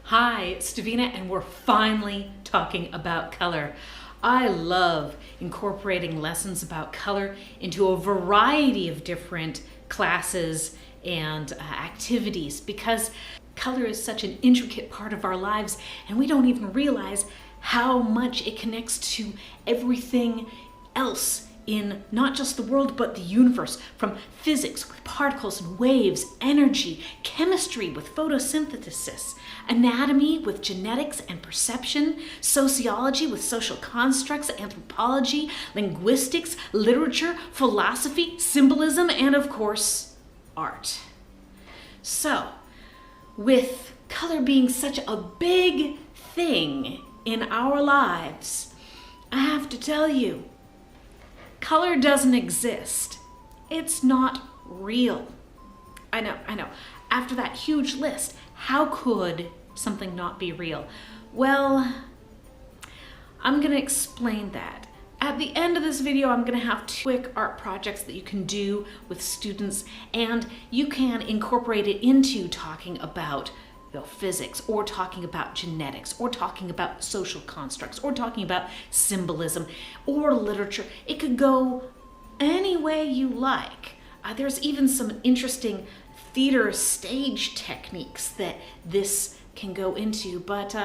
Hi, it's Davina, and we're finally talking about color. I love incorporating lessons about color into a variety of different classes and activities because color is such an intricate part of our lives and we don't even realize how much it connects to everything else in not just the world but the universe, from physics with particles and waves, energy, chemistry with photosynthesis, anatomy with genetics and perception, sociology with social constructs, anthropology, linguistics, literature, philosophy, symbolism, and of course, art. So, with color being such a big thing in our lives, I have to tell you, color doesn't exist. It's not real. I know. After that huge list, how could something not be real? Well, I'm gonna explain that. At the end of this video, I'm gonna have 2 quick art projects that you can do with students, and you can incorporate it into talking about physics, or talking about genetics, or talking about social constructs, or talking about symbolism, or literature. It could go any way you like. There's even some interesting theater stage techniques that this can go into, but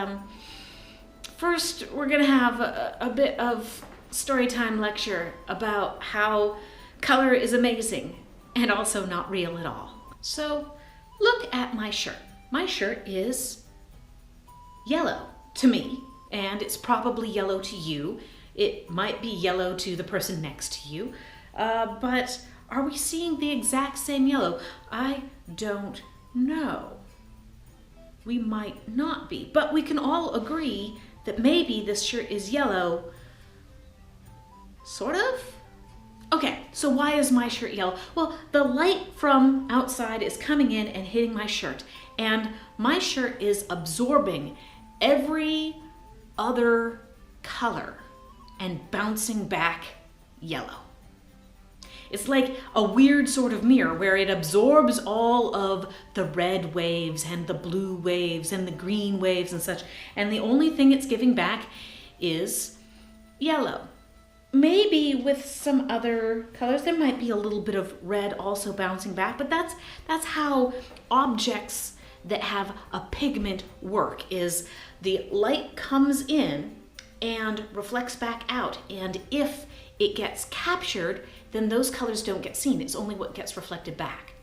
first we're gonna have a bit of story time lecture about how color is amazing and also not real at all. So look at my shirt. My shirt is yellow to me, and it's probably yellow to you. It might be yellow to the person next to you, but are we seeing the exact same yellow? I don't know. We might not be, but we can all agree that maybe this shirt is yellow, sort of? Okay, so why is my shirt yellow? Well, the light from outside is coming in and hitting my shirt, and my shirt is absorbing every other color and bouncing back yellow. It's like a weird sort of mirror where it absorbs all of the red waves and the blue waves and the green waves and such, and the only thing it's giving back is yellow. Maybe with some other colors, there might be a little bit of red also bouncing back, but that's how objects that have a pigment work, is the light comes in and reflects back out, and if it gets captured, then those colors don't get seen. It's only what gets reflected back.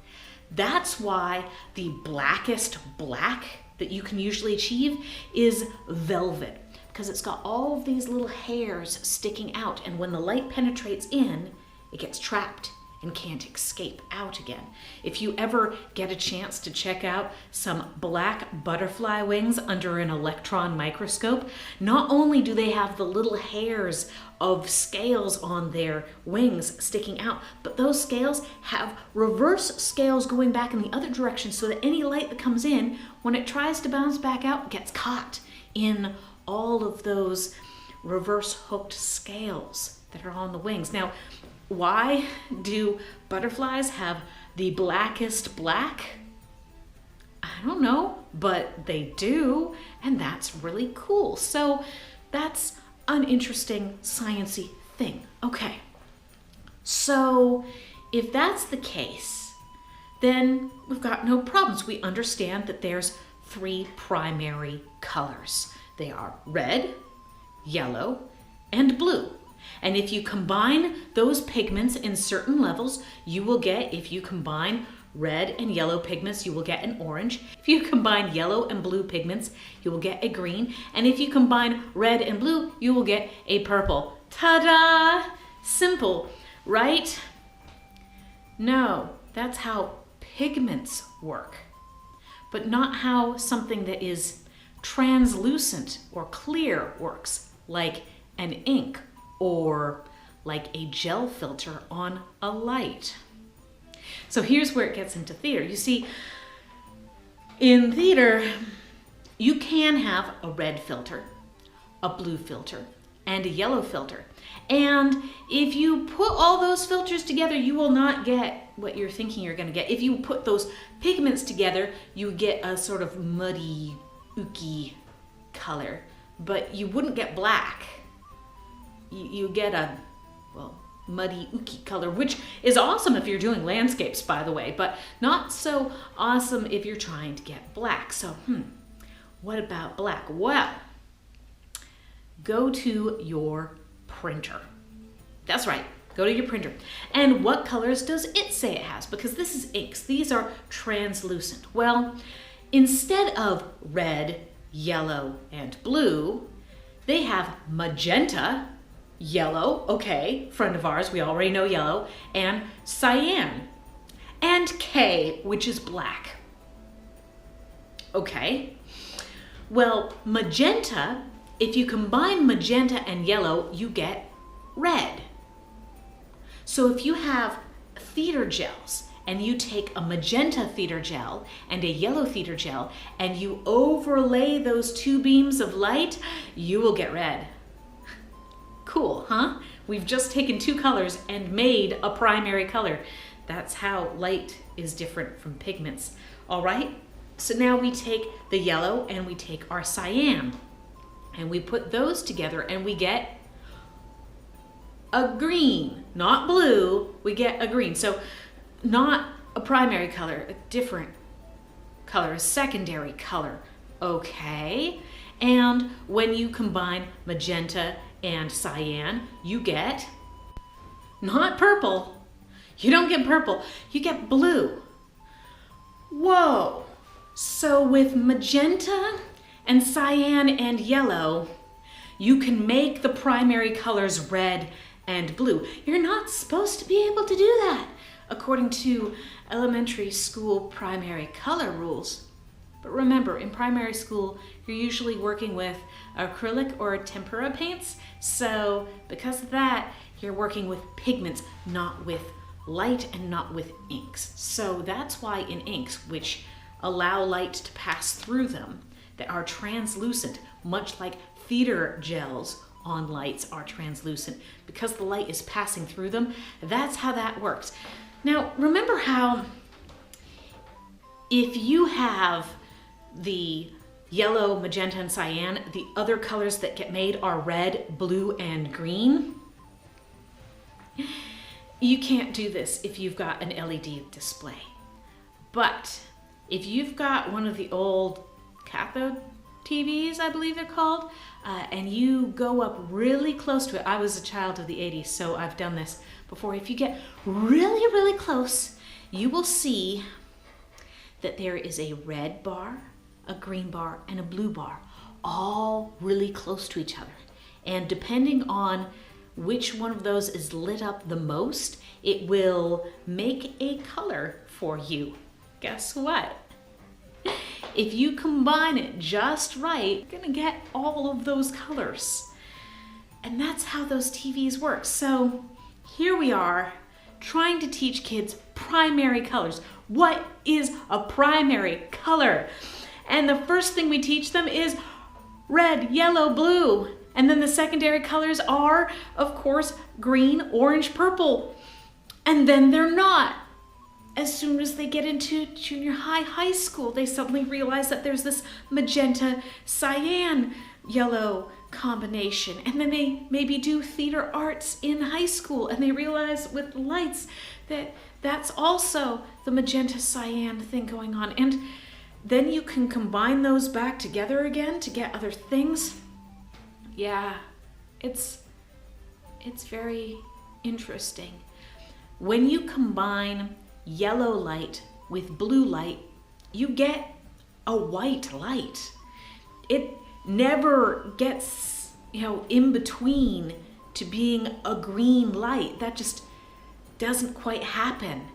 That's why the blackest black that you can usually achieve is velvet, because it's got all of these little hairs sticking out, and when the light penetrates in, it gets trapped and can't escape out again. If you ever get a chance to check out some black butterfly wings under an electron microscope, not only do they have the little hairs of scales on their wings sticking out, but those scales have reverse scales going back in the other direction, so that any light that comes in, when it tries to bounce back out, gets caught in all of those reverse hooked scales that are on the wings. Now, why do butterflies have the blackest black? I don't know, but they do, and that's really cool. So that's an interesting sciencey thing. Okay, so if that's the case, then we've got no problems. We understand that there's 3 primary colors. They are red, yellow, and blue. And if you combine those pigments in certain levels, you will get, if you combine red and yellow pigments, you will get an orange. If you combine yellow and blue pigments, you will get a green. And if you combine red and blue, you will get a purple. Ta-da! Simple, right? No, that's how pigments work, but not how something that is translucent or clear works, like an ink or like a gel filter on a light. So here's where it gets into theater. You see, in theater, you can have a red filter, a blue filter, and a yellow filter. And if you put all those filters together, you will not get what you're thinking you're gonna get. If you put those pigments together, you get a sort of muddy ooky color, but you wouldn't get black. You get a, well, muddy, ooky color, which is awesome if you're doing landscapes, by the way, but not so awesome if you're trying to get black. So, what about black? Well, go to your printer. That's right, go to your printer. And what colors does it say it has? Because this is inks. These are translucent. Well, instead of red, yellow, and blue, they have magenta, yellow, okay, friend of ours, we already know yellow, and cyan, and K, which is black. Okay, well, magenta, if you combine magenta and yellow, you get red. So if you have theater gels and you take a magenta theater gel and a yellow theater gel and you overlay those two beams of light, you will get red. Cool, huh? We've just taken two colors and made a primary color. That's how light is different from pigments. All right, so now we take the yellow and we take our cyan and we put those together and we get a green, not blue, we get a green. So not a primary color, a different color, a secondary color, okay? And when you combine magenta and cyan, you get, not purple, you don't get purple, you get blue. Whoa, so with magenta and cyan and yellow, you can make the primary colors red and blue. You're not supposed to be able to do that, according to elementary school primary color rules. But remember, in primary school, you're usually working with acrylic or tempera paints. So because of that, you're working with pigments, not with light and not with inks. So that's why in inks, which allow light to pass through them, that are translucent, much like theater gels on lights are translucent, because the light is passing through them. That's how that works. Now, remember how if you have the yellow, magenta, and cyan, the other colors that get made are red, blue, and green? You can't do this if you've got an LED display. But if you've got one of the old cathode TVs, I believe they're called, and you go up really close to it. I was a child of the 80s, so I've done this before. If you get really, really close, you will see that there is a red bar, a green bar, and a blue bar, all really close to each other. And depending on which one of those is lit up the most, it will make a color for you. Guess what? If you combine it just right, you're gonna get all of those colors. And that's how those TVs work. So here we are trying to teach kids primary colors. What is a primary color? And the first thing we teach them is red, yellow, blue. And then the secondary colors are, of course, green, orange, purple. And then they're not. As soon as they get into junior high school, they suddenly realize that there's this magenta, cyan, yellow combination. And then they maybe do theater arts in high school and they realize with the lights that that's also the magenta, cyan thing going on. And then you can combine those back together again to get other things. Yeah, it's very interesting. When you combine yellow light with blue light, you get a white light. It never gets, in between to being a green light. That just doesn't quite happen.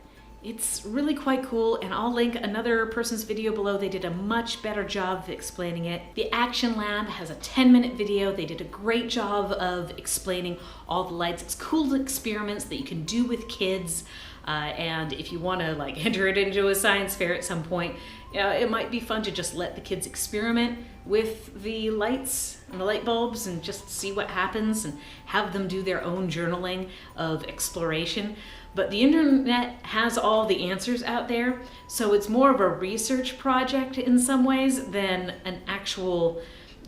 It's really quite cool, and I'll link another person's video below. They did a much better job of explaining it. The Action Lab has a 10-minute video. They did a great job of explaining all the lights. It's cool experiments that you can do with kids. And if you want to like enter it into a science fair at some point, it might be fun to just let the kids experiment with the lights and the light bulbs and just see what happens and have them do their own journaling of exploration. But the internet has all the answers out there, so it's more of a research project in some ways than an actual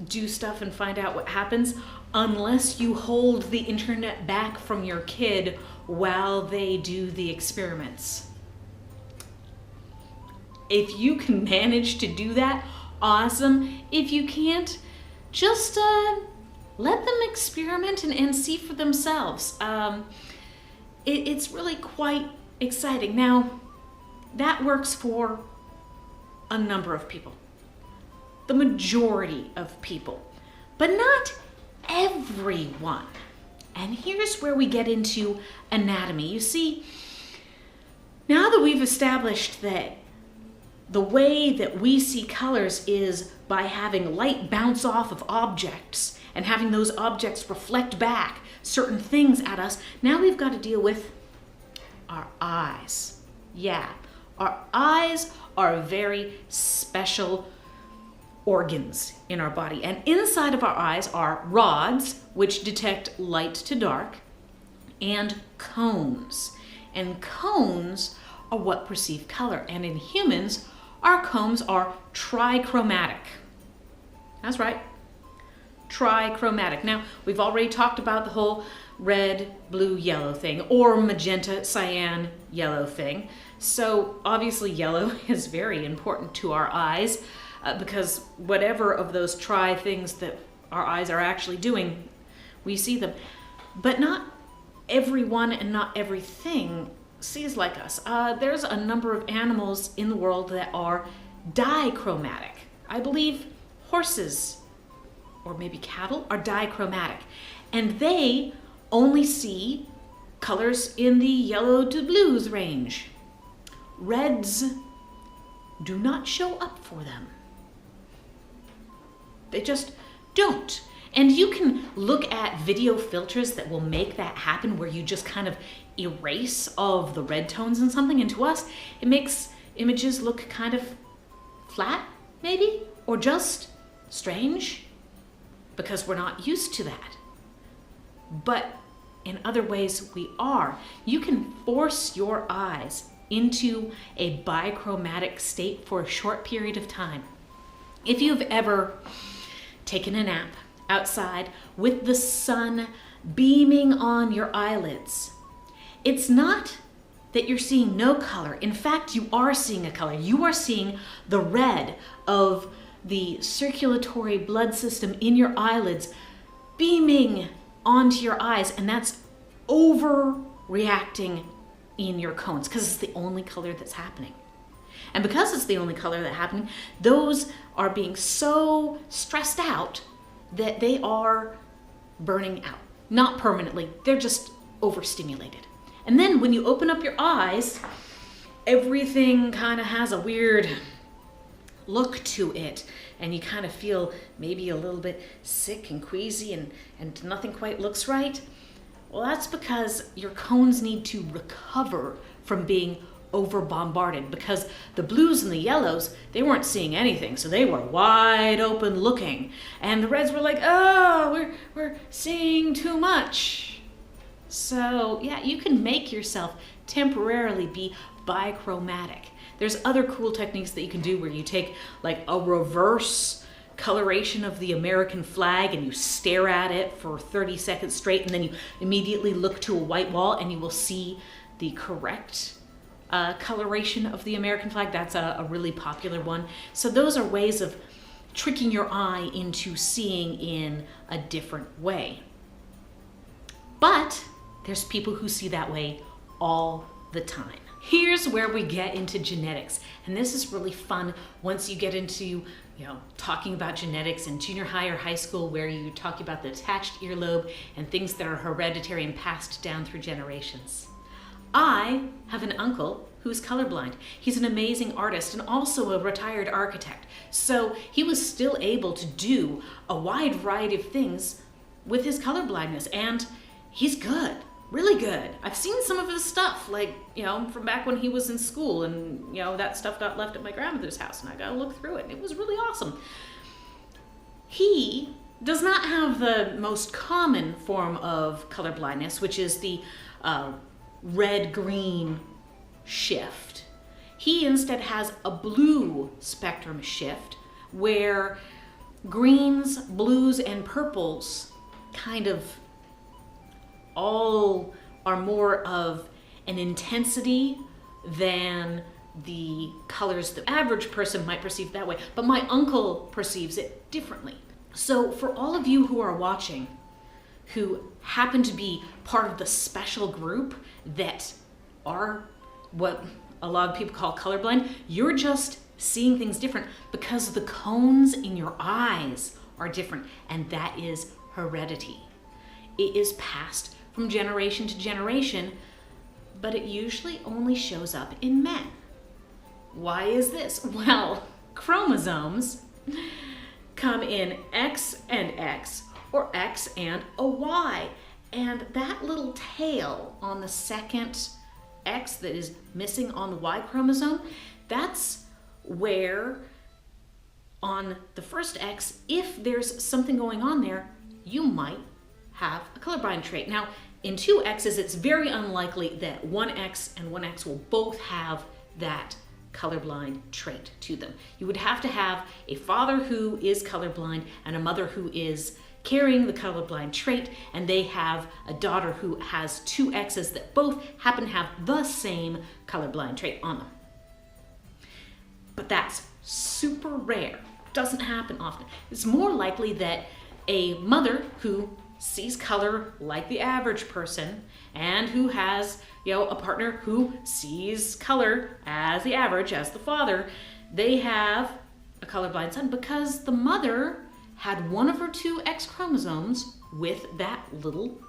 do stuff and find out what happens, unless you hold the internet back from your kid while they do the experiments. If you can manage to do that, awesome. If you can't, just let them experiment and see for themselves. It's really quite exciting. Now, that works for a number of people. The majority of people, but not everyone. And here's where we get into anatomy. You see, now that we've established that the way that we see colors is by having light bounce off of objects and having those objects reflect back certain things at us, now we've got to deal with our eyes. Yeah, our eyes are very special organs in our body. And inside of our eyes are rods, which detect light to dark, and cones. And cones are what perceive color. And in humans, our cones are trichromatic. That's right, trichromatic. Now, we've already talked about the whole red, blue, yellow thing, or magenta, cyan, yellow thing. So obviously yellow is very important to our eyes because whatever of those tri things that our eyes are actually doing, we see them. But not everyone and not everything sees like us. There's a number of animals in the world that are dichromatic. I believe horses or maybe cattle are dichromatic, and they only see colors in the yellow to blues range. Reds do not show up for them. They just don't. And you can look at video filters that will make that happen, where you just kind of erase all of the red tones in something, and to us it makes images look kind of flat, maybe, or just strange, because we're not used to that. But in other ways we are. You can force your eyes into a bichromatic state for a short period of time. If you've ever taken a nap outside with the sun beaming on your eyelids, it's not that you're seeing no color. In fact, you are seeing a color. You are seeing the red of the circulatory blood system in your eyelids beaming onto your eyes, and that's overreacting in your cones because it's the only color that's happening. And because it's the only color that's happening, those are being so stressed out that they are burning out. Not permanently, they're just overstimulated. And then when you open up your eyes, everything kind of has a weird look to it, and you kind of feel maybe a little bit sick and queasy and nothing quite looks right. Well, that's because your cones need to recover from being over bombarded, because the blues and the yellows, they weren't seeing anything, so they were wide open looking, and the reds were like, oh, we're seeing too much. So yeah, you can make yourself temporarily be bichromatic. There's other cool techniques that you can do where you take like a reverse coloration of the American flag and you stare at it for 30 seconds straight, and then you immediately look to a white wall and you will see the correct coloration of the American flag. That's a really popular one. So those are ways of tricking your eye into seeing in a different way. But there's people who see that way all the time. Here's where we get into genetics, and this is really fun once you get into talking about genetics in junior high or high school, where you talk about the attached earlobe and things that are hereditary and passed down through generations. I have an uncle who's colorblind. He's an amazing artist and also a retired architect. So he was still able to do a wide variety of things with his colorblindness, and he's good. really good. I've seen some of his stuff, like, from back when he was in school, and, that stuff got left at my grandmother's house, and I got to look through it, and it was really awesome. He does not have the most common form of color blindness, which is the red-green shift. He instead has a blue spectrum shift, where greens, blues, and purples kind of all are more of an intensity than the colors the average person might perceive that way. But my uncle perceives it differently. So for all of you who are watching, who happen to be part of the special group that are what a lot of people call colorblind, you're just seeing things different because the cones in your eyes are different, and that is heredity. It is passed from generation to generation, but it usually only shows up in men. Why is this? Well, chromosomes come in X and X, or X and a Y, and that little tail on the second X that is missing on the Y chromosome, that's where on the first X, if there's something going on there, you might have a colorblind trait. Now, in two X's, it's very unlikely that one X and one X will both have that colorblind trait to them. You would have to have a father who is colorblind and a mother who is carrying the colorblind trait, and they have a daughter who has two X's that both happen to have the same colorblind trait on them. But that's super rare. Doesn't happen often. It's more likely that a mother who sees color like the average person and who has, a partner who sees color as the average, as the father, they have a colorblind son because the mother had one of her two X chromosomes with that little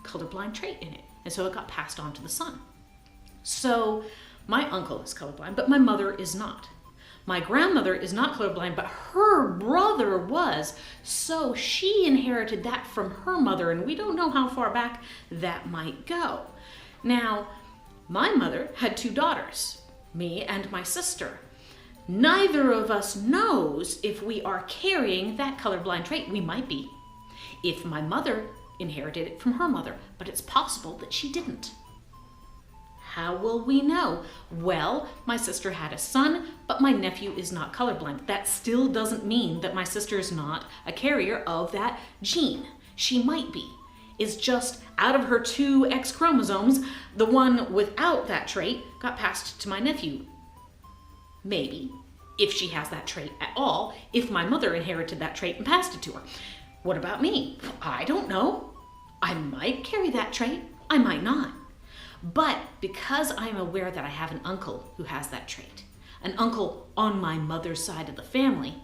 colorblind trait in it. And so it got passed on to the son. So my uncle is colorblind, but my mother is not. My grandmother is not colorblind, but her brother was. So she inherited that from her mother, and we don't know how far back that might go. Now, my mother had two daughters, me and my sister. Neither of us knows if we are carrying that colorblind trait. We might be, if my mother inherited it from her mother, but it's possible that she didn't. How will we know? Well, my sister had a son, but my nephew is not colorblind. That still doesn't mean that my sister is not a carrier of that gene. She might be. It's just out of her two X chromosomes, the one without that trait got passed to my nephew. Maybe, if she has that trait at all, if my mother inherited that trait and passed it to her. What about me? I don't know. I might carry that trait. I might not. But because I'm aware that I have an uncle who has that trait, an uncle on my mother's side of the family,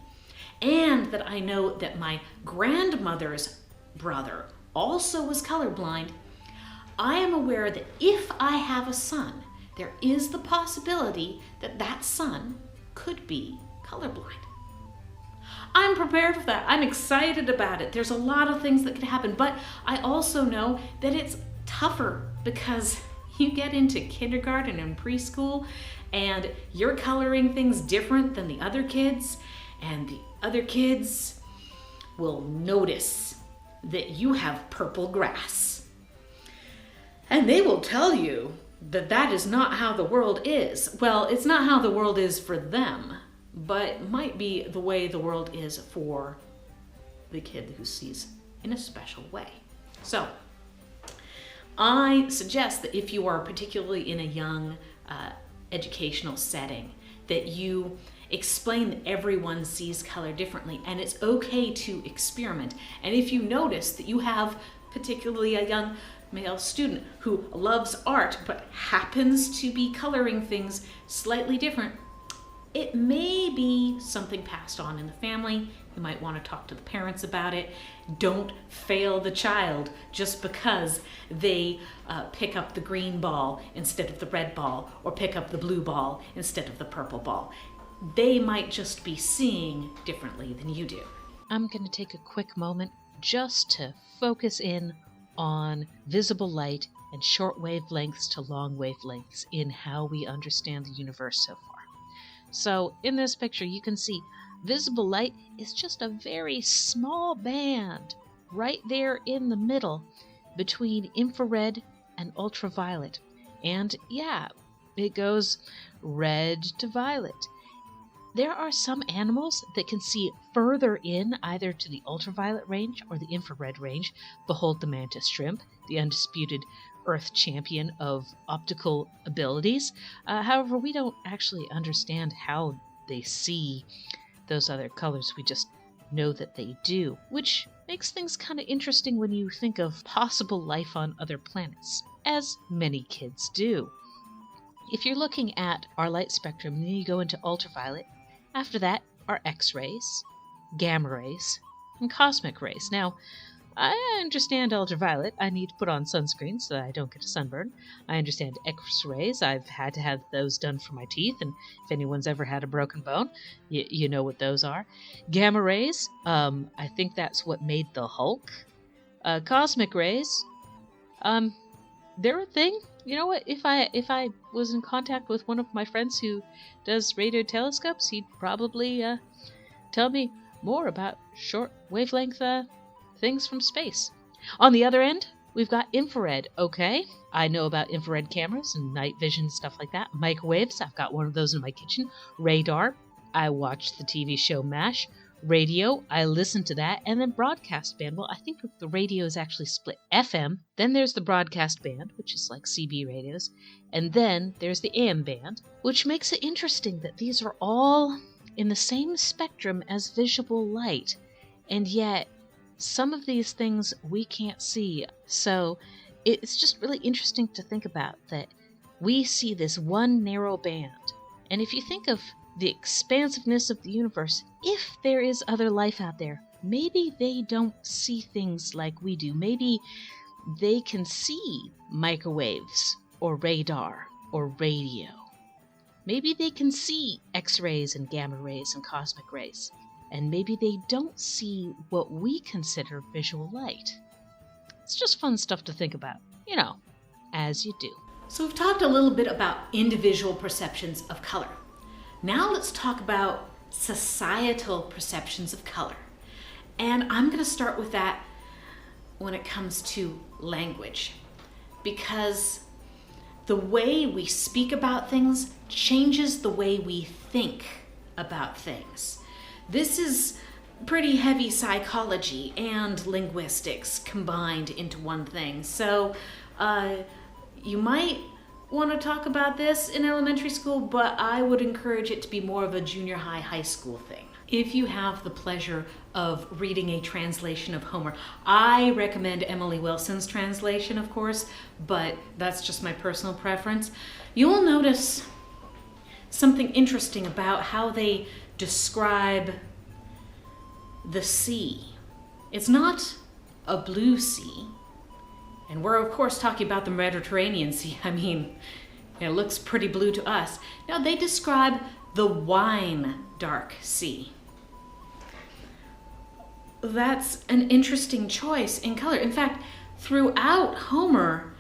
and that I know that my grandmother's brother also was colorblind, I am aware that if I have a son, there is the possibility that that son could be colorblind. I'm prepared for that. I'm excited about it. There's a lot of things that could happen, but I also know that it's tougher because you get into kindergarten and preschool and you're coloring things different than the other kids, and the other kids will notice that you have purple grass. And they will tell you that that is not how the world is. Well, it's not how the world is for them, but might be the way the world is for the kid who sees in a special way. So, I suggest that if you are particularly in a young educational setting, that you explain that everyone sees color differently, and it's okay to experiment. And if you notice that you have particularly a young male student who loves art but happens to be coloring things slightly different, it may be something passed on in the family. You might want to talk to the parents about it. Don't fail the child just because they pick up the green ball instead of the red ball, or pick up the blue ball instead of the purple ball. They might just be seeing differently than you do. I'm going to take a quick moment just to focus in on visible light and short wavelengths to long wavelengths in how we understand the universe so far. So in this picture, you can see visible light is just a very small band right there in the middle between infrared and ultraviolet. And yeah, it goes red to violet. There are some animals that can see further in, either to the ultraviolet range or the infrared range. Behold the mantis shrimp, the undisputed Earth champion of optical abilities. However, we don't actually understand how they see those other colors. We just know that they do, which makes things kind of interesting when you think of possible life on other planets, as many kids do. If you're looking at our light spectrum, then you go into ultraviolet. After that are X-rays, gamma rays, and cosmic rays. Now, I understand ultraviolet. I need to put on sunscreen so that I don't get a sunburn. I understand X-rays. I've had to have those done for my teeth, and if anyone's ever had a broken bone, you know what those are. Gamma rays, I think that's what made the Hulk. Cosmic rays, they're a thing. You know what? If I was in contact with one of my friends who does radio telescopes, he'd probably tell me more about short wavelength things from space. On the other end, we've got infrared. Okay, I know about infrared cameras and night vision, stuff like that. Microwaves, I've got one of those in my kitchen. Radar, I watched the TV show MASH. Radio, I listen to that. And then broadcast band. Well, I think the radio is actually split FM. Then there's the broadcast band, which is like CB radios. And then there's the AM band, which makes it interesting that these are all in the same spectrum as visible light. And yet, some of these things we can't see. So it's just really interesting to think about that we see this one narrow band. And if you think of the expansiveness of the universe, if there is other life out there, maybe they don't see things like we do. Maybe they can see microwaves or radar or radio. Maybe they can see X-rays and gamma rays and cosmic rays. And maybe they don't see what we consider visual light. It's just fun stuff to think about, as you do. So we've talked a little bit about individual perceptions of color. Now let's talk about societal perceptions of color. And I'm going to start with that when it comes to language, because the way we speak about things changes the way we think about things. This is pretty heavy psychology and linguistics combined into one thing. So you might want to talk about this in elementary school, but I would encourage it to be more of a junior high, high school thing. If you have the pleasure of reading a translation of Homer, I recommend Emily Wilson's translation, of course, but that's just my personal preference. You will notice something interesting about how they describe the sea. It's not a blue sea. And we're, of course, talking about the Mediterranean Sea. I mean, it looks pretty blue to us. Now, they describe the wine dark sea. That's an interesting choice in color. In fact, throughout Homer,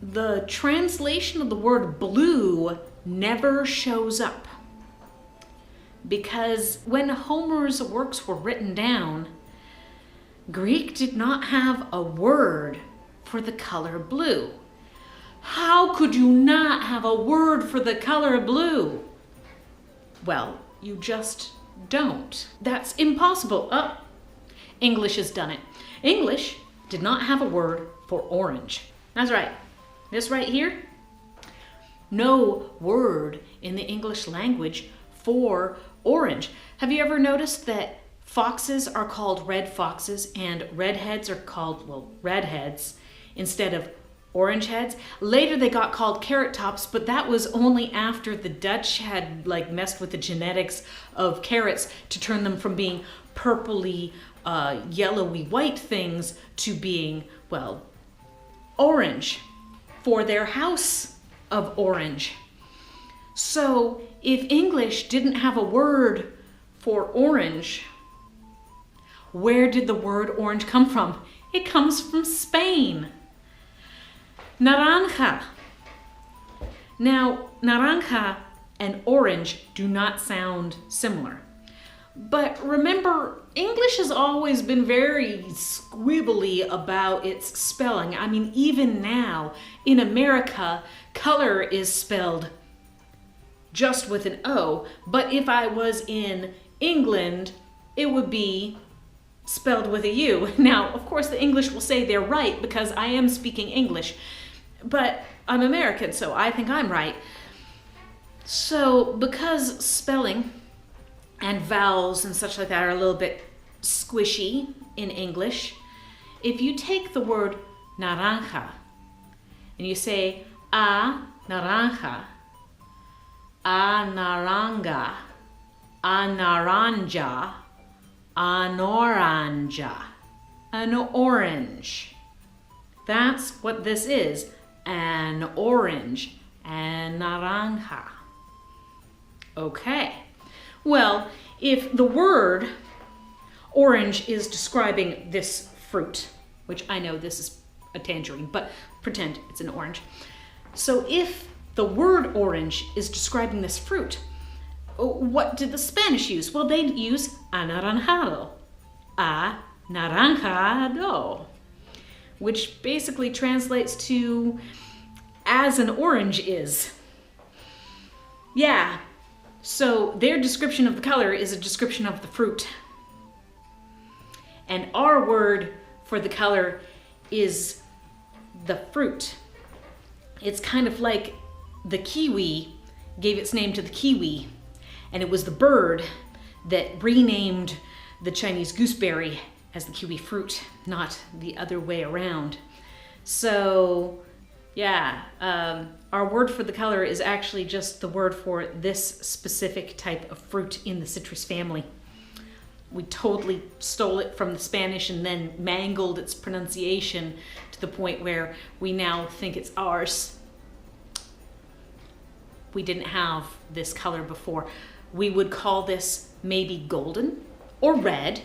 the translation of the word blue never shows up. Because when Homer's works were written down, Greek did not have a word for the color blue. How could you not have a word for the color blue? Well, you just don't. That's impossible. English has done it. English did not have a word for orange. That's right. This right here, no word in the English language for orange. Have you ever noticed that foxes are called red foxes and redheads are called, redheads instead of orange heads? Later they got called carrot tops, but that was only after the Dutch had messed with the genetics of carrots to turn them from being purpley, yellowy white things to being, orange for their house of orange. So if English didn't have a word for orange, where did the word orange come from? It comes from Spain. Naranja. Now, naranja and orange do not sound similar. But remember, English has always been very squibbly about its spelling. I mean, even now, in America, color is spelled just with an O, but if I was in England, it would be spelled with a U. Now, of course, the English will say they're right because I am speaking English, but I'm American, so I think I'm right. So, because spelling and vowels and such like that are a little bit squishy in English, if you take the word naranja and you say a naranja, a naranja, a naranja, an oranja, an orange. That's what this is, an orange, an naranja. Okay, well, if the word orange is describing this fruit, which I know this is a tangerine, but pretend it's an orange. So if the word orange is describing this fruit, what did the Spanish use? Well, they'd use anaranjado, anaranjado, which basically translates to as an orange is. Yeah, so their description of the color is a description of the fruit. And our word for the color is the fruit. It's kind of like the kiwi gave its name to the kiwi, and it was the bird that renamed the Chinese gooseberry as the kiwi fruit, not the other way around. So, yeah, our word for the color is actually just the word for this specific type of fruit in the citrus family. We totally stole it from the Spanish and then mangled its pronunciation to the point where we now think it's ours. We didn't have this color before. We would call this maybe golden or red.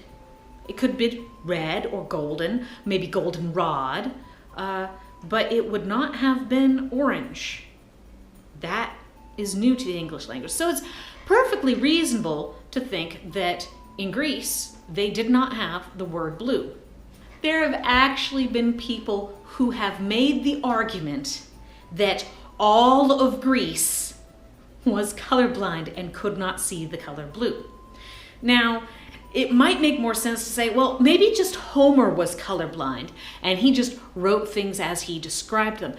It could be red or golden, maybe goldenrod, but it would not have been orange. That is new to the English language. So it's perfectly reasonable to think that in Greece, they did not have the word blue. There have actually been people who have made the argument that all of Greece was colorblind and could not see the color blue. Now, it might make more sense to say, well, maybe just Homer was colorblind and he just wrote things as he described them.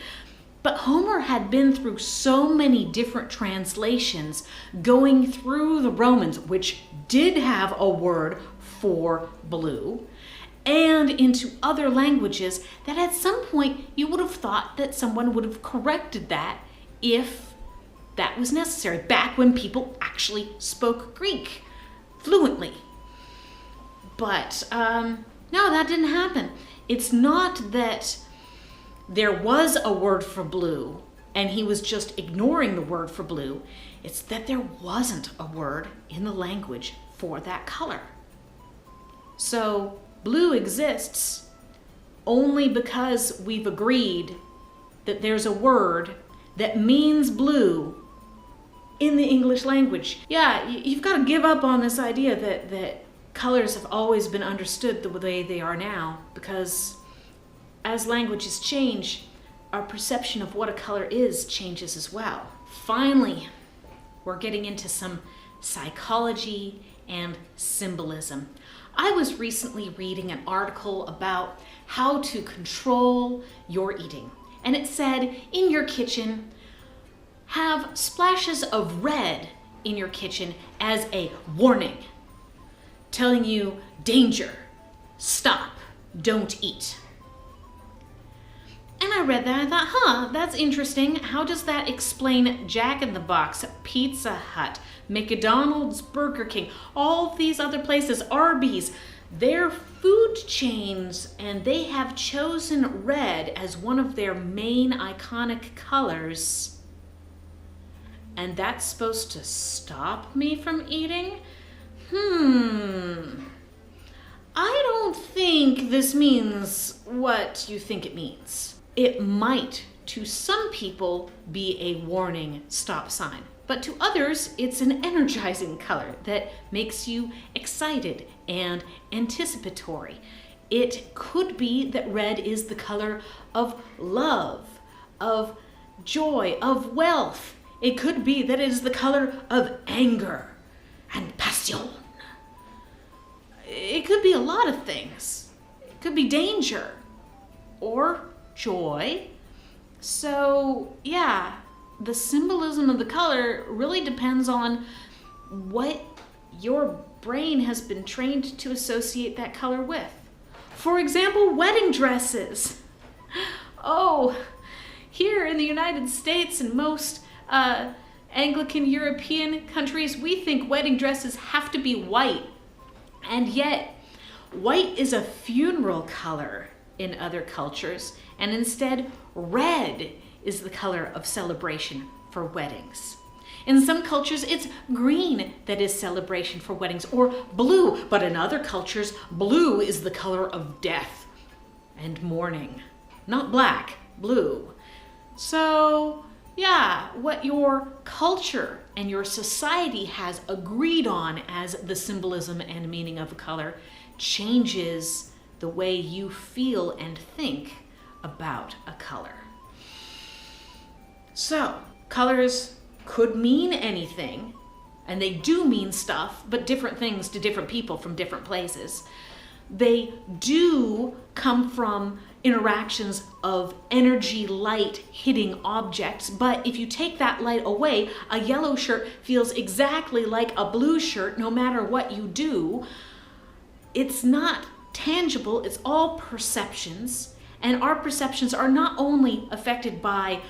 But Homer had been through so many different translations going through the Romans, which did have a word for blue, and into other languages, that at some point you would have thought that someone would have corrected that if that was necessary, back when people actually spoke Greek fluently. But no, that didn't happen. It's not that there was a word for blue and he was just ignoring the word for blue. It's that there wasn't a word in the language for that color. So blue exists only because we've agreed that there's a word that means blue in the English language. Yeah, you've got to give up on this idea that colors have always been understood the way they are now, because as languages change, our perception of what a color is changes as well. Finally, we're getting into some psychology and symbolism. I was recently reading an article about how to control your eating, and it said in your kitchen, have splashes of red in your kitchen as a warning, telling you, danger, stop, don't eat. And I read that and I thought, that's interesting. How does that explain Jack in the Box, Pizza Hut, McDonald's, Burger King, all these other places, Arby's? They're food chains and they have chosen red as one of their main iconic colors. And that's supposed to stop me from eating? I don't think this means what you think it means. It might to some people be a warning stop sign, but to others it's an energizing color that makes you excited and anticipatory. It could be that red is the color of love, of joy, of wealth. It could be that it is the color of anger and passion. It could be a lot of things. It could be danger or joy. So, yeah, the symbolism of the color really depends on what your brain has been trained to associate that color with. For example, wedding dresses. Oh, here in the United States and most Anglican European countries, we think wedding dresses have to be white. And yet, white is a funeral color in other cultures, and instead, red is the color of celebration for weddings. In some cultures, it's green that is celebration for weddings, or blue, but in other cultures, blue is the color of death and mourning. Not black, blue. So, yeah, what your culture and your society has agreed on as the symbolism and meaning of a color changes the way you feel and think about a color. So, colors could mean anything, and they do mean stuff, but different things to different people from different places. They do come from interactions of energy, light hitting objects, but if you take that light away, a yellow shirt feels exactly like a blue shirt no matter what you do. It's not tangible, it's all perceptions, and our perceptions are not only affected by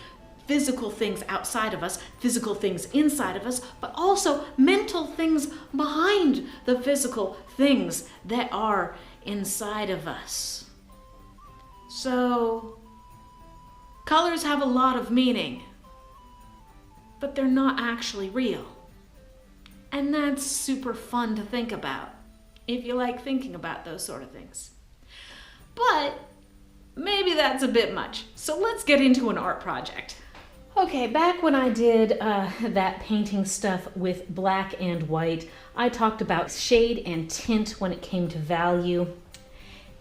physical things outside of us, physical things inside of us, but also mental things behind the physical things that are inside of us. So, colors have a lot of meaning, but they're not actually real. And that's super fun to think about, if you like thinking about those sort of things. But maybe that's a bit much, so let's get into an art project. Okay, back when I did that painting stuff with black and white, I talked about shade and tint when it came to value.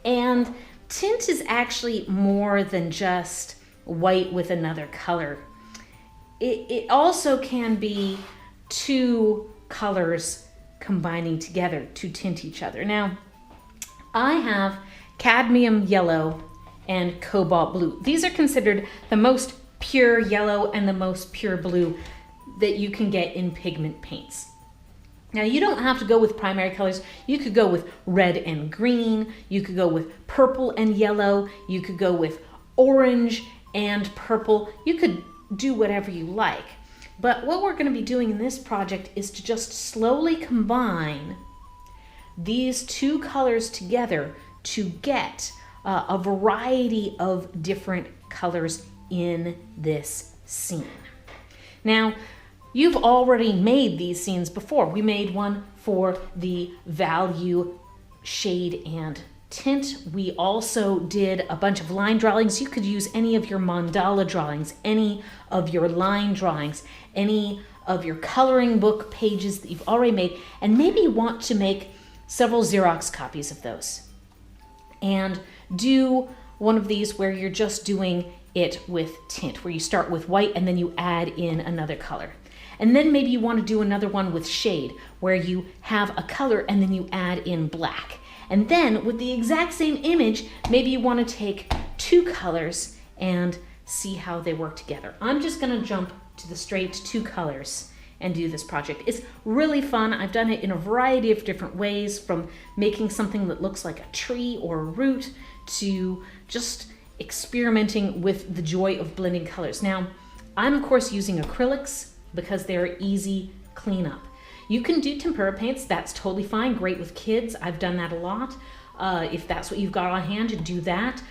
And tint is actually more than just white with another color. It also can be two colors combining together to tint each other. Now, I have cadmium yellow and cobalt blue. These are considered the most pure yellow and the most pure blue that you can get in pigment paints. Now, you don't have to go with primary colors. You could go with red and green. You could go with purple and yellow. You could go with orange and purple. You could do whatever you like. But what we're going to be doing in this project is to just slowly combine these two colors together to get a variety of different colors in this scene. Now, you've already made these scenes before. We made one for the value, shade, and tint. We also did a bunch of line drawings. You could use any of your mandala drawings, any of your line drawings, any of your coloring book pages that you've already made, and maybe you want to make several Xerox copies of those. And do one of these where you're just doing it with tint, where you start with white and then you add in another color. And then maybe you want to do another one with shade, where you have a color and then you add in black. And then with the exact same image, maybe you want to take two colors and see how they work together. I'm just going to jump to the straight two colors and do this project. It's really fun. I've done it in a variety of different ways, from making something that looks like a tree or a root to just experimenting with the joy of blending colors. Now, I'm of course using acrylics because they're easy cleanup. You can do tempera paints, that's totally fine, great with kids. I've done that a lot. If that's what you've got on hand, do that.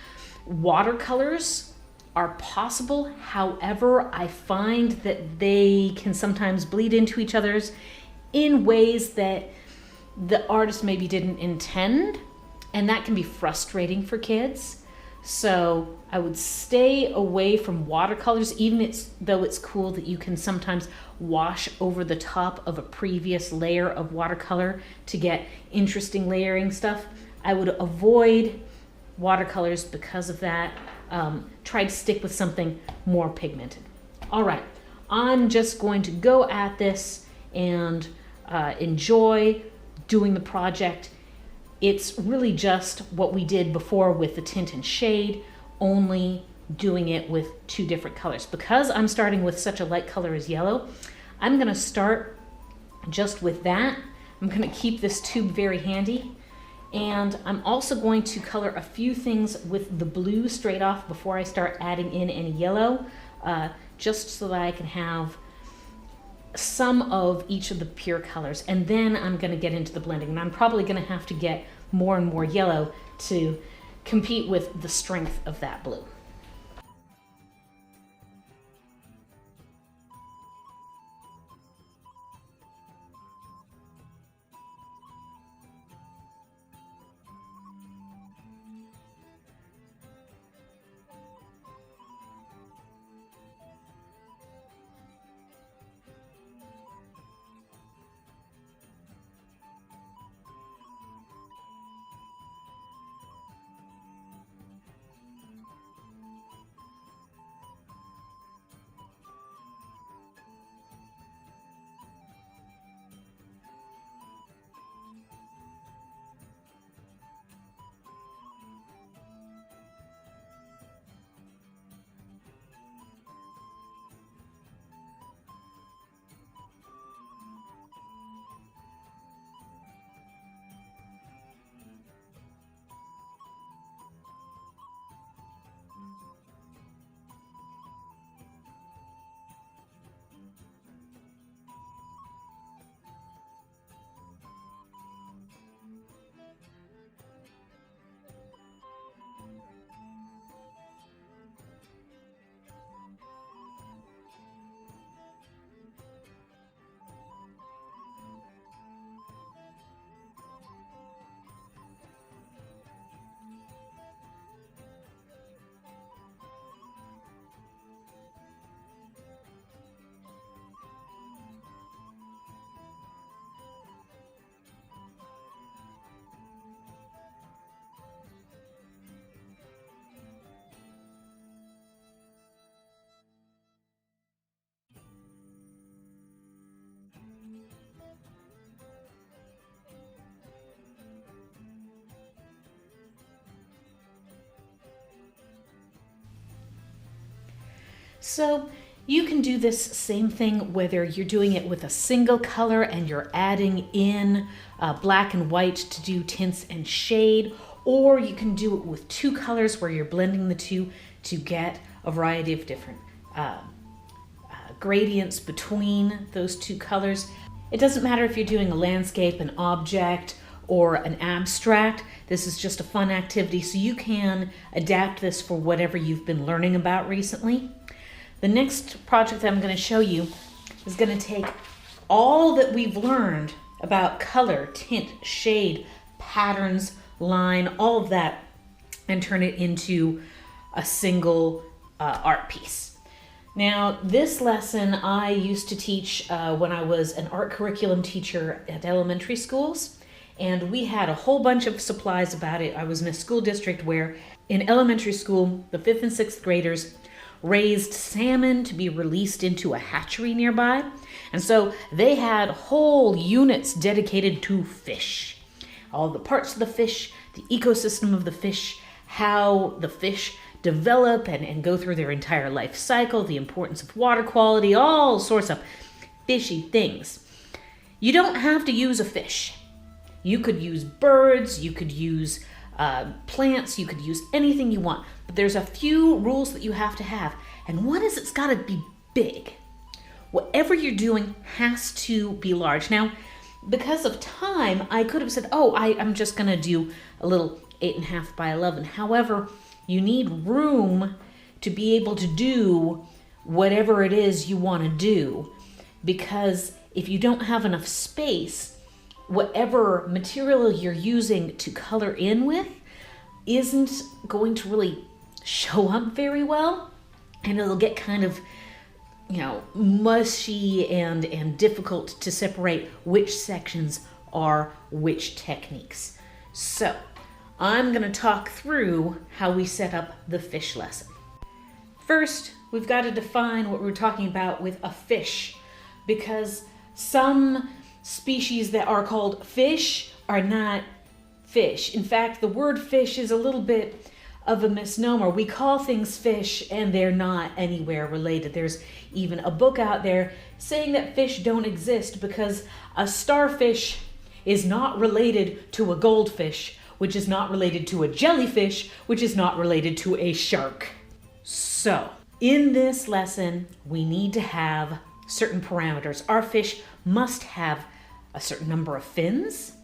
Watercolors are possible, however, I find that they can sometimes bleed into each other's in ways that the artist maybe didn't intend, and that can be frustrating for kids. So I would stay away from watercolors, even though it's cool that you can sometimes wash over the top of a previous layer of watercolor to get interesting layering stuff. I would avoid watercolors because of that. Try to stick with something more pigmented. All right, I'm just going to go at this and enjoy doing the project. It's really just what we did before with the Tint and Shade, only doing it with two different colors. Because I'm starting with such a light color as yellow, I'm gonna start just with that. I'm gonna keep this tube very handy. And I'm also going to color a few things with the blue straight off before I start adding in any yellow, just so that I can have some of each of the pure colors. And then I'm gonna get into the blending. And I'm probably gonna have to get more and more yellow to compete with the strength of that blue. So you can do this same thing whether you're doing it with a single color and you're adding in black and white to do tints and shade, or you can do it with two colors where you're blending the two to get a variety of different gradients between those two colors. It doesn't matter if you're doing a landscape, an object, or an abstract. This is just a fun activity, so you can adapt this for whatever you've been learning about recently. The next project that I'm going to show you is going to take all that we've learned about color, tint, shade, patterns, line, all of that, and turn it into a single art piece. Now, this lesson I used to teach when I was an art curriculum teacher at elementary schools, and we had a whole bunch of supplies about it. I was in a school district where in elementary school, the 5th and 6th graders raised salmon to be released into a hatchery nearby. And so they had whole units dedicated to fish. All the parts of the fish, the ecosystem of the fish, how the fish develop and go through their entire life cycle, the importance of water quality, all sorts of fishy things. You don't have to use a fish. You could use birds, you could use plants, you could use anything you want. But there's a few rules that you have to have. And one is it's got to be big. Whatever you're doing has to be large. Now, because of time, I could have said, I'm just going to do a little 8.5 by 11. However, you need room to be able to do whatever it is you want to do. Because if you don't have enough space, whatever material you're using to color in with isn't going to really show up very well, and it'll get kind of, mushy and difficult to separate which sections are which techniques. So I'm going to talk through how we set up the fish lesson. First, we've got to define what we're talking about with a fish, because some species that are called fish are not fish. In fact, the word fish is a little bit of a misnomer. We call things fish and they're not anywhere related. There's even a book out there saying that fish don't exist because a starfish is not related to a goldfish, which is not related to a jellyfish, which is not related to a shark. So, in this lesson, we need to have certain parameters. Our fish must have a certain number of fins.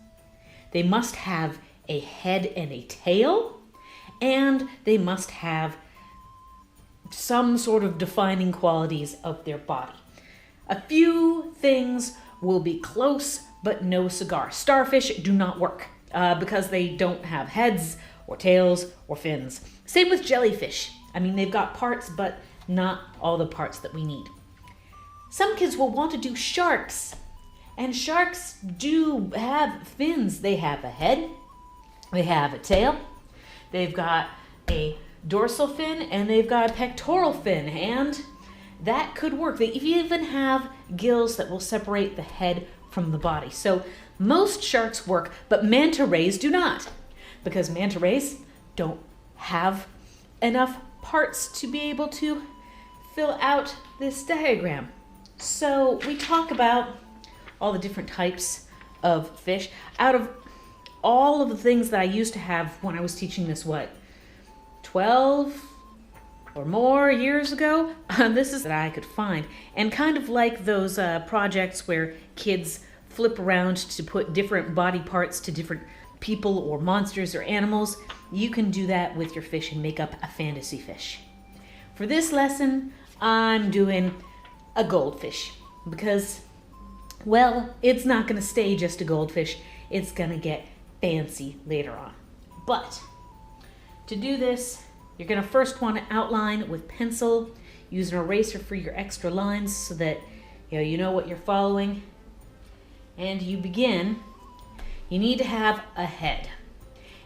They must have a head and a tail. And they must have some sort of defining qualities of their body. A few things will be close, but no cigar. Starfish do not work because they don't have heads or tails or fins. Same with jellyfish. They've got parts, but not all the parts that we need. Some kids will want to do sharks, and sharks do have fins. They have a head, they have a tail, they've got a dorsal fin, and they've got a pectoral fin, and that could work. They even have gills that will separate the head from the body. So most sharks work, but manta rays do not, because manta rays don't have enough parts to be able to fill out this diagram. So we talk about all the different types of fish. Out of all of the things that I used to have when I was teaching this, 12 or more years ago, this is that I could find. And kind of like those projects where kids flip around to put different body parts to different people or monsters or animals, you can do that with your fish and make up a fantasy fish. For this lesson, I'm doing a goldfish because, it's not going to stay just a goldfish. It's going to get fancy later on. But to do this, you're going to first want to outline with pencil. Use an eraser for your extra lines so that you know what you're following. And you begin. You need to have a head.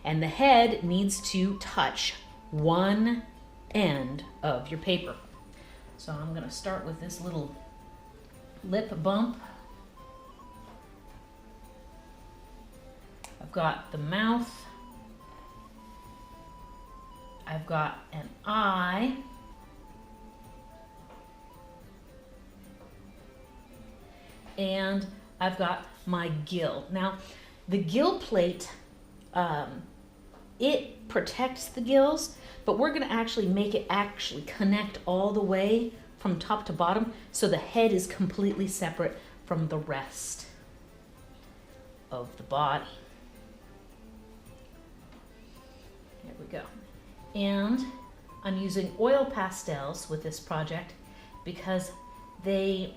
And the head needs to touch one end of your paper. So I'm going to start with this little lip bump. I've got the mouth. I've got an eye. And I've got my gill. Now, the gill plate, it protects the gills, but we're going to actually make it connect all the way from top to bottom, so the head is completely separate from the rest of the body. There we go. And I'm using oil pastels with this project because they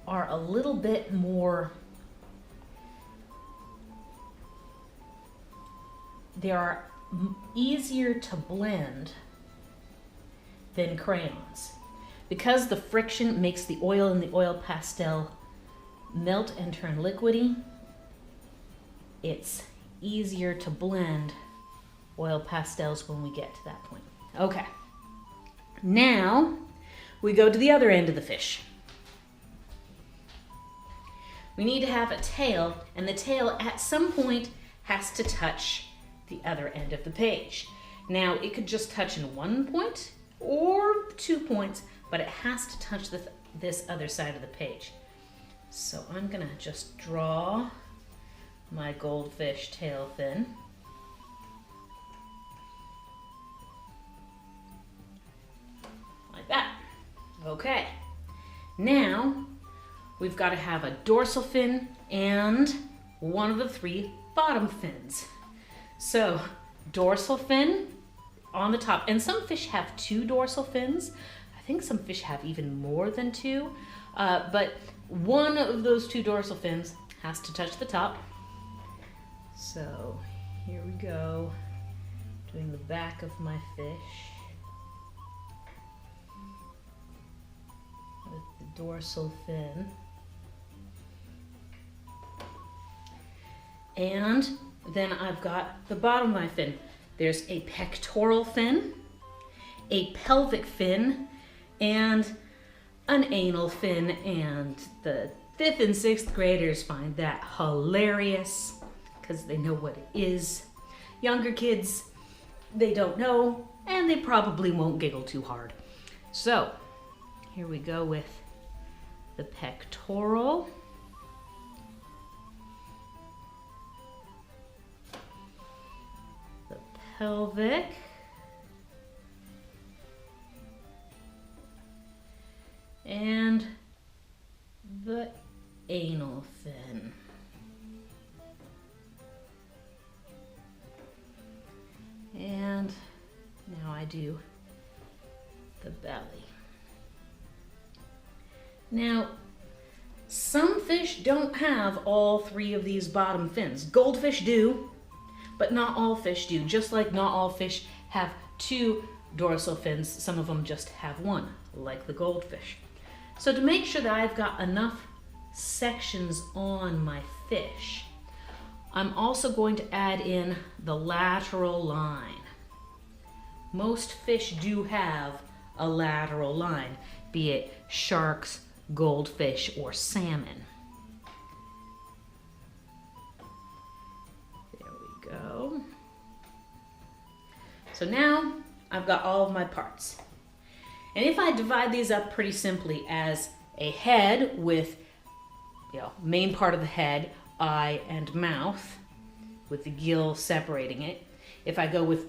are a little bit more, they are easier to blend than crayons. Because the friction makes the oil in the oil pastel melt and turn liquidy, it's easier to blend oil pastels when we get to that point. Okay, now we go to the other end of the fish. We need to have a tail, and the tail at some point has to touch the other end of the page. Now, it could just touch in one point or 2 points, but it has to touch this other side of the page. So I'm gonna just draw my goldfish tail fin. Like that. Okay. Now, we've got to have a dorsal fin and one of the 3 bottom fins. So, dorsal fin on the top. And some fish have 2 dorsal fins. I think some fish have even more than 2. But one of those 2 dorsal fins has to touch the top. So, here we go. Doing the back of my fish. dorsal fin. And then I've got the bottom of my fin. There's a pectoral fin, a pelvic fin, and an anal fin, and the 5th and 6th graders find that hilarious because they know what it is. Younger kids, they don't know, and they probably won't giggle too hard. So, here we go with the pectoral. The pelvic. And the anal fin. And now I do the belly. Now, some fish don't have all 3 of these bottom fins. Goldfish do, but not all fish do. Just like not all fish have 2 dorsal fins, some of them just have 1, like the goldfish. So to make sure that I've got enough sections on my fish, I'm also going to add in the lateral line. Most fish do have a lateral line, be it sharks, goldfish, or salmon. There we go. So now I've got all of my parts. And if I divide these up pretty simply as a head with, main part of the head, eye and mouth, with the gill separating it. If I go with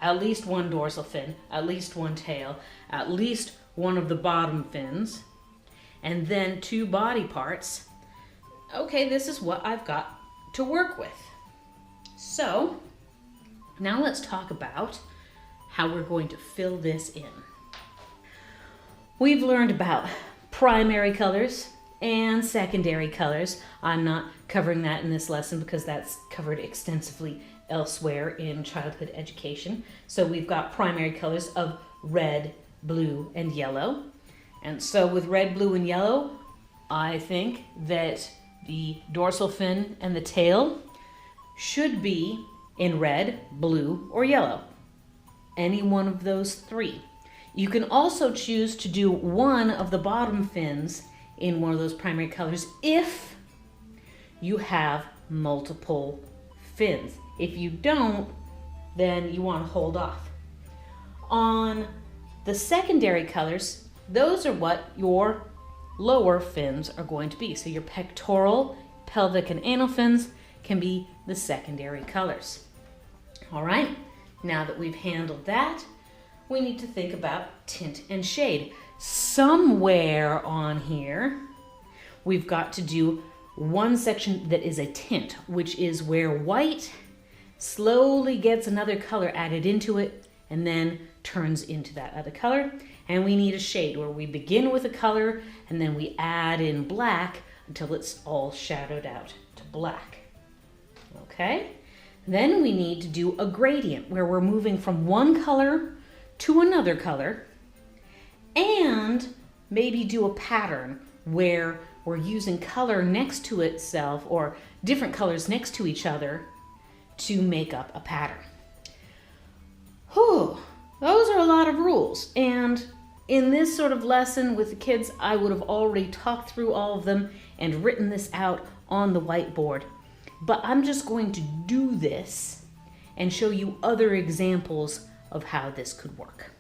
at least 1 dorsal fin, at least 1 tail, at least 1 of the bottom fins, and then 2 body parts, okay, this is what I've got to work with. So, now let's talk about how we're going to fill this in. We've learned about primary colors and secondary colors. I'm not covering that in this lesson because that's covered extensively elsewhere in childhood education. So we've got primary colors of red, blue, and yellow. And so with red, blue, and yellow, I think that the dorsal fin and the tail should be in red, blue, or yellow. Any one of those 3. You can also choose to do 1 of the bottom fins in one of those primary colors if you have multiple fins. If you don't, then you want to hold off. On the secondary colors, those are what your lower fins are going to be. So your pectoral, pelvic, and anal fins can be the secondary colors. All right, now that we've handled that, we need to think about tint and shade. Somewhere on here, we've got to do 1 section that is a tint, which is where white slowly gets another color added into it and then turns into that other color. And we need a shade where we begin with a color and then we add in black until it's all shadowed out to black. Okay? Then we need to do a gradient where we're moving from one color to another color, and maybe do a pattern where we're using color next to itself or different colors next to each other to make up a pattern. Whew, those are a lot of rules, and in this sort of lesson with the kids, I would have already talked through all of them and written this out on the whiteboard. But I'm just going to do this and show you other examples of how this could work.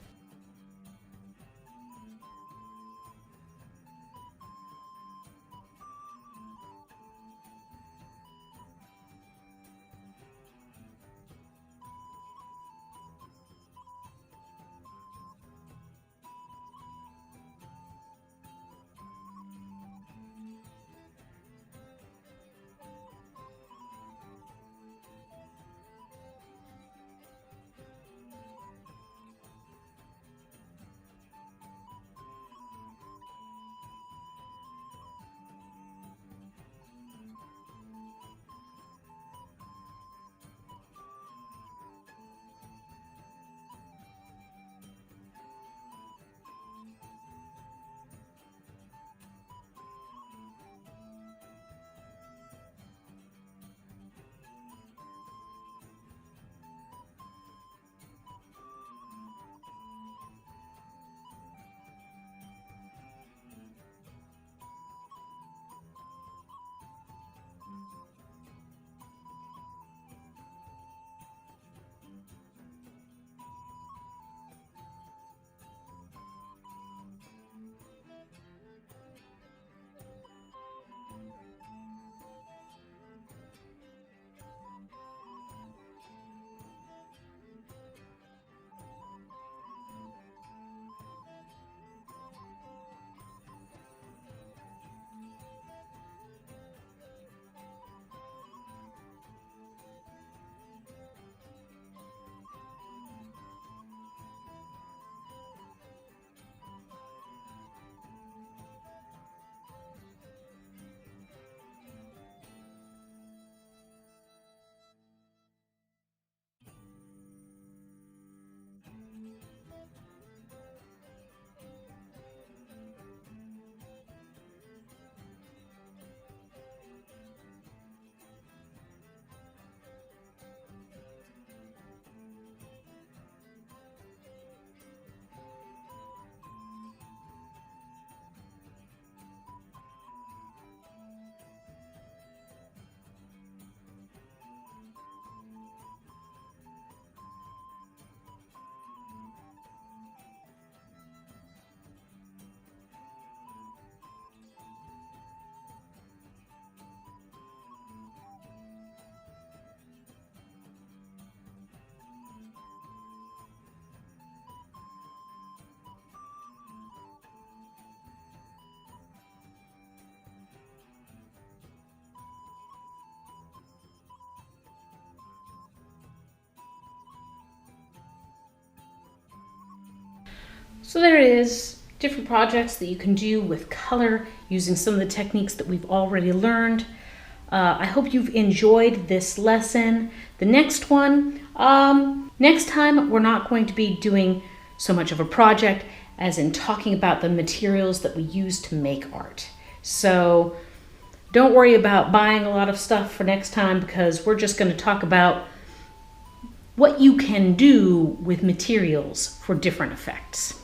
So there it is, different projects that you can do with color using some of the techniques that we've already learned. I hope you've enjoyed this lesson. The next one, next time we're not going to be doing so much of a project as in talking about the materials that we use to make art. So don't worry about buying a lot of stuff for next time, because we're just going to talk about what you can do with materials for different effects.